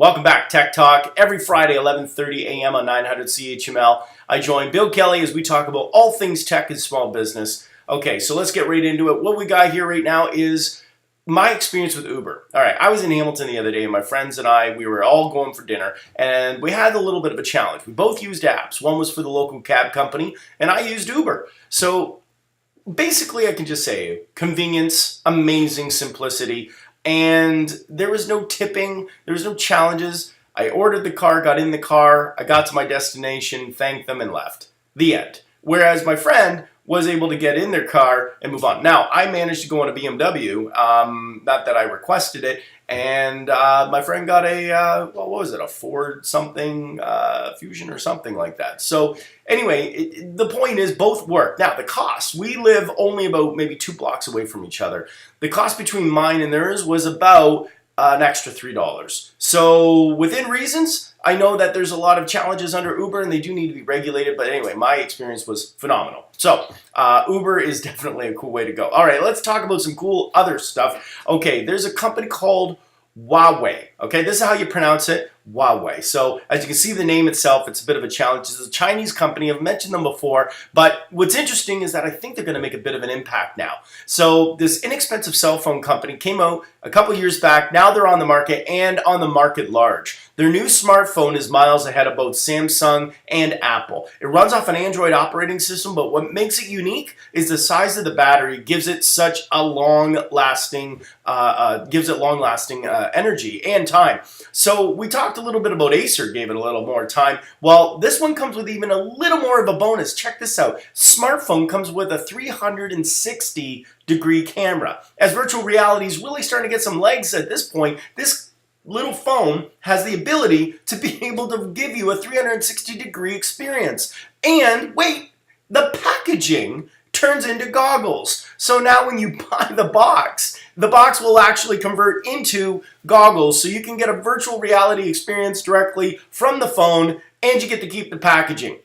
Welcome back, Tech Talk. Every Friday, 11:30 a.m. on 900 CHML. I join Bill Kelly as we talk about all things tech and small business. Okay, so let's get right into it. What we got here right now is my experience with Uber. All right, I was in Hamilton the other day, and my friends and I, we were all going for dinner, and we had a little bit of a challenge. We both used apps. One was for the local cab company, and I used Uber. So basically, I can just say convenience, amazing simplicity, and there was no tipping, there was no challenges. I ordered the car, got in the car, I got to my destination, thanked them, and left. The end. Whereas my friend was able to get in their car and move on. Now, I managed to go on a BMW, not that I requested it, and my friend got a, what was it, a Ford something, Fusion or something like that. So anyway, the point is both work. Now, the cost, we live only about maybe 2 blocks away from each other. The cost between mine and theirs was about an extra $3. So within reasons, I know that there's a lot of challenges under Uber and they do need to be regulated, but anyway, my experience was phenomenal. So Uber is definitely a cool way to go. All right, let's talk about some cool other stuff. Okay, there's a company called Huawei. Okay, this is how you pronounce it, Huawei. So as you can see the name itself, it's a bit of a challenge. It's a Chinese company. I've mentioned them before, but what's interesting is that I think they're going to make a bit of an impact now. So this inexpensive cell phone company came out a couple years back. Now they're on the market and on the market large. Their new smartphone is miles ahead of both Samsung and Apple. It runs off an Android operating system, but what makes it unique is the size of the battery gives it such a long-lasting, energy and time. So we talked a little bit about Acer, gave it a little more time. Well, this one comes with even a little more of a bonus. Check this out. Smartphone comes with a 360-degree camera. As virtual reality is really starting to get some legs at this point, this little phone has the ability to be able to give you a 360-degree experience. And wait, the packaging turns into goggles. So now when you buy the box will actually convert into goggles, so you can get a virtual reality experience directly from the phone, and you get to keep the packaging.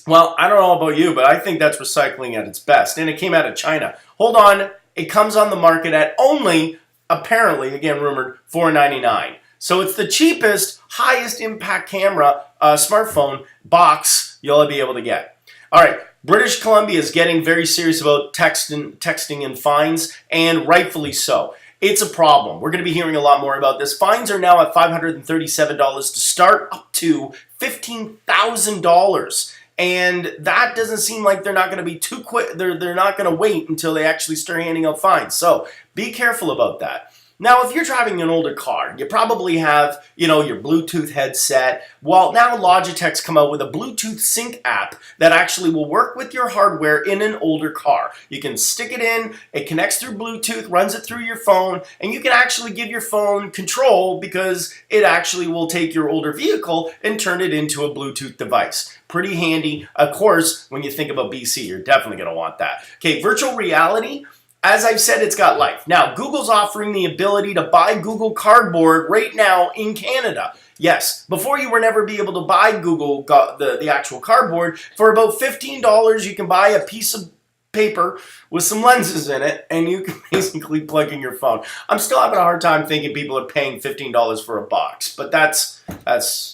Well, I don't know about you, but I think that's recycling at its best. And it came out of China. Hold on, it comes on the market at only, apparently, again rumored, $499. So it's the cheapest, highest impact camera smartphone box you'll be able to get. All right, British Columbia is getting very serious about texting and fines, and rightfully so. It's a problem. We're going to be hearing a lot more about this. Fines are now at $537 to start, up to $15,000. And that doesn't seem like they're not going to be too quick. They're not going to wait until they actually start handing out fines. So be careful about that. Now, if you're driving an older car, you probably have, your Bluetooth headset. Well, now Logitech's come out with a Bluetooth sync app that actually will work with your hardware in an older car. You can stick it in, it connects through Bluetooth, runs it through your phone, and you can actually give your phone control because it actually will take your older vehicle and turn it into a Bluetooth device. Pretty handy. Of course, when you think about BC, you're definitely going to want that. Okay, virtual reality. As I've said, it's got life. Now, Google's offering the ability to buy Google Cardboard right now in Canada. Yes, before you were never be able to buy Google, the actual cardboard. For about $15, you can buy a piece of paper with some lenses in it, and you can basically plug in your phone. I'm still having a hard time thinking people are paying $15 for a box, but that's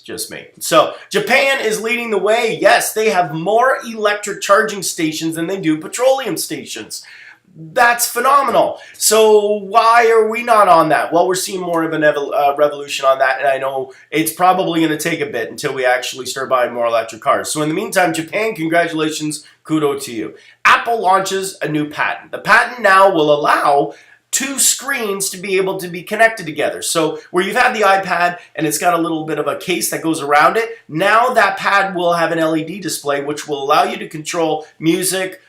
just me. So Japan is leading the way. Yes, they have more electric charging stations than they do petroleum stations. That's phenomenal. So why are we not on that? Well, we're seeing more of a revolution on that, and I know it's probably going to take a bit until we actually start buying more electric cars. So in the meantime, Japan, congratulations, kudos to you. Apple launches a new patent. The patent now will allow 2 screens to be able to be connected together. So where you've had the iPad and it's got a little bit of a case that goes around it, now that pad will have an LED display which will allow you to control music,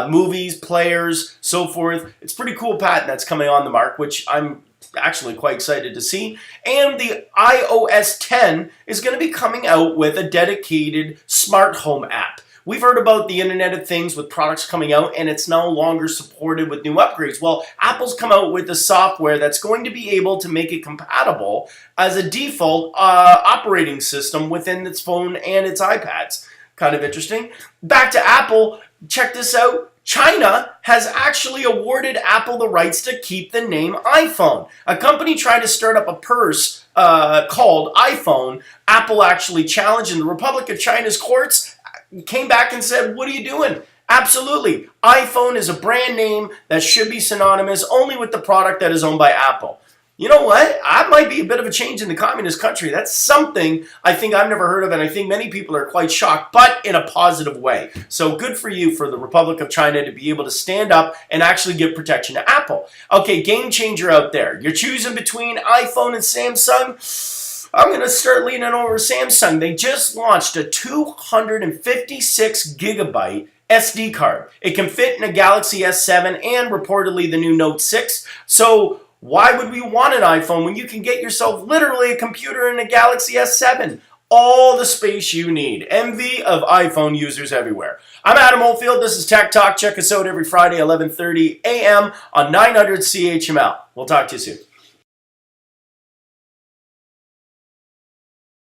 movies, players, so forth. It's a pretty cool patent that's coming on the market, which I'm actually quite excited to see. And the iOS 10 is going to be coming out with a dedicated smart home app. We've heard about the Internet of Things with products coming out, and it's no longer supported with new upgrades. Well, Apple's come out with the software that's going to be able to make it compatible as a default operating system within its phone and its iPads. Kind of interesting. Back to Apple. Check this out. China has actually awarded Apple the rights to keep the name iPhone. A company tried to start up a purse called iPhone. Apple actually challenged, and the Republic of China's courts came back and said, what are you doing? Absolutely. iPhone is a brand name that should be synonymous only with the product that is owned by Apple. You know what? That might be a bit of a change in the communist country. That's something I think I've never heard of, and I think many people are quite shocked, but in a positive way. So good for you, for the Republic of China, to be able to stand up and actually give protection to Apple. Okay, game changer out there. You're choosing between iPhone and Samsung. I'm going to start leaning over Samsung. They just launched a 256 gigabyte SD card. It can fit in a Galaxy S7 and reportedly the new Note 6. So why would we want an iPhone when you can get yourself literally a computer in a Galaxy S7? All the space you need. Envy of iPhone users everywhere. I'm Adam Oldfield. This is Tech Talk. Check us out every Friday, 11:30 a.m. on 900 CHML. We'll talk to you soon.